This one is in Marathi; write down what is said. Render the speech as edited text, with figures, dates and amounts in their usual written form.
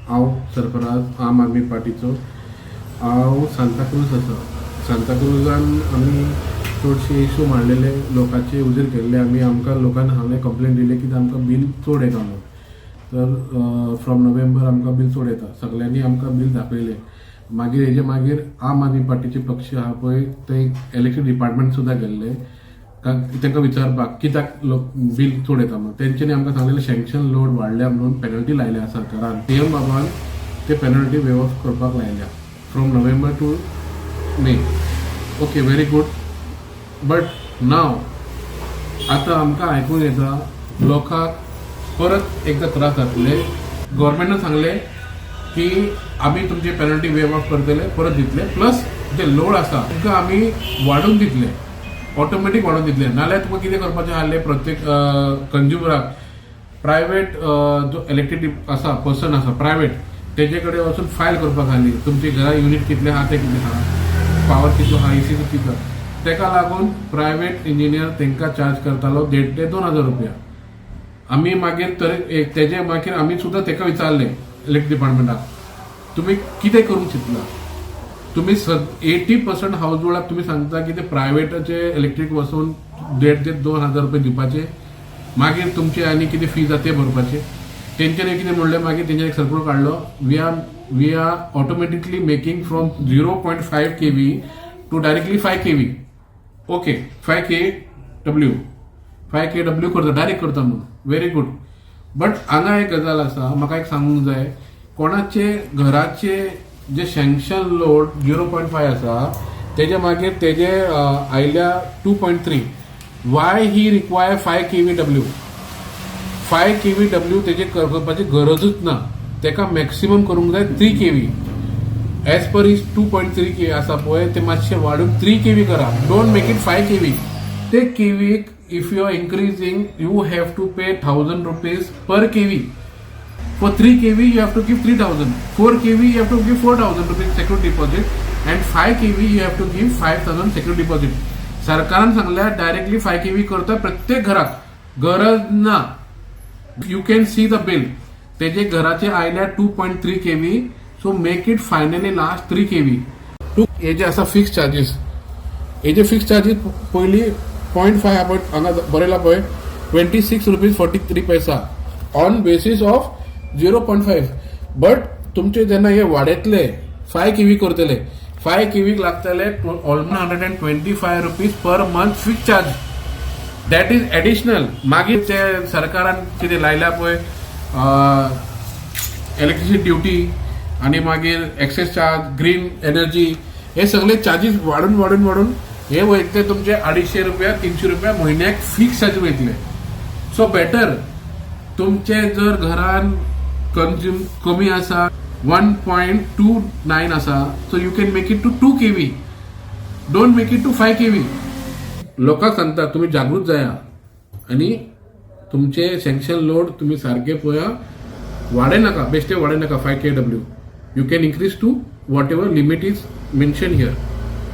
हांव सरफराज आम आदमी पार्टीचो. हांव सांताक्रूज आसा. सांताक्रुजान आमी चडशे इशू मांडलेले, लोकांचे उजेर केल्ले. आमकां लोकांनी हांवें कंप्लेन दिली की आमकां बील चड येता म्हणून. तर फ्रॉम नोव्हेंबर आमकां बील चड येता. सगळ्यांनी आमकां बील दाखयलें. मागीर हेजे मागीर आम आदमी पार्टीचे पक्ष आहा पळय ते इलेक्ट्रीक डिपार्टमेंट सुद्दां गेल्ले तांकां विचारपाक कित्याक बील चड येता म्हणून. तेंच्यांनी आमकां सांगलेलें सँक्शन लोड वाडल्या म्हणून पेनल्टी लायल्या सरकारान. सीएम बाबान ते पेनल्टी वेव ऑफ करपाक लायल्या from November to May. Okay, very good. But now आतां आमकां आयकून येता लोकांक परत एकदा त्रास जातले. गव्हर्मेंटान सांगलें की आमी तुमची पेनल्टी वेव ऑफ करतले, परत दितले. प्लस जे लोड आसा तांकां आमी वाडून दितले, ऑटोमॅटीक वाडून दितले. नाल्यार तुका कितें करपाचें आसलें, प्रत्येक कंज्युमराक प्रायवेट जो इलेक्ट्रीक आसा पर्सन आसा प्रायवेट तेजे कडेन वचून फायल करपाक आसली. तुमचे घरा युनिट कितले आहा ते कितले आहा, पावर कितलो आहा, एसी कितलो. तेका लागून प्रायवेट इंजिनियर तांकां चार्ज करतालो 1,500 ते 2,000 रुपया. आमी मागीर तेजे मागीर आमी सुद्दां ताका विचारलें इलेक्ट्रीक डिपार्टमेंटाक, तुमी कितें करूंक चिंतला. तुम्ही 80% हाऊस होल्डाक तुम्ही सांगता की ते प्रायव्हेटाचे इलेक्ट्रीक वचून 1,500 ते 2,000 रुपये दिवपाचे, मागीर तुमचे आनी कितें फीज आसा ते भरपाचे. तेंच्यांनी कितें म्हणलें, मागीर तेंच्यानी एक सर्क्युलर काडलो, we are automatically making from 0.5 kV to directly 5 kV. Okay, 5 kW करता, डायरेक्ट करता म्हणून. Very good. बट हांगा एक गजाल आसा, म्हाका एक सांगूंक जाय, कोणाचे घराचे जे सँक्शन लोड 0.5 आसा तेजे मागीर तेजे आयल्या 2.3. वाय ही रिक्वायर 5 kW. 5 kW तेजे करपाची गरजूच ना. तेका मॅक्सिमम करूंक जाय 3 kV. As per is 2.3 kV आसा पळय ते मातशें वाडून 3 kV करा. Don't make it 5 kV. ते kV if you are increasing you have to pay 1,000 rupees per kV. For 3 kV you have to give 3,000. 4 kV you have to give 4,000 rupees security deposit and 5 kV you have to give 5,000 security deposit. सरकारान सांगल्या डायरेक्टली 5 kV करता प्रत्येक घराक, गरज ना. You can see the bill. तेजे घराचे आयल्या 2.3 kV. So make it finally last 3 kV. हेजे आसा फिक्स चार्जीस. हेजे फिक्स चार्जीस पयली 0.5 आपण हांगा बरयला पळय 26 रुपीज 43 पैसा ऑन बेसिस ऑफ 0.5. बट तुमचे जेन्ना हे वाडयतले 5 kV करतले, 5 kV लागतले almost 125 rupees per month fix charge. That is additional. मागीर ते सरकारान कितें लायल्या पळय इलेक्ट्रिसिटी ड्युटी आनी मागीर एक्सेस चार्ज, ग्रीन एनर्जी, हे सगळे चार्जीस वाडून वाडून वाडून हे वयतले तुमचे 250 रुपया 300 रुपया म्हयन्याक फिक्स चार्ज वयतले. सो बेटर तुमचे जर घरान कंज्यूम कमी आसा 1.29 आसा, so you can make it to 2 kV. Don't make it to 5 kV. लोकांक सांगता तुम्ही जागृत जाया आनी तुमचे सँक्शन लोड तुम्ही सारखे पळया, वाडय नाका, बेश्टे वाडय नाका 5 kW. You can increase to whatever limit is mention here.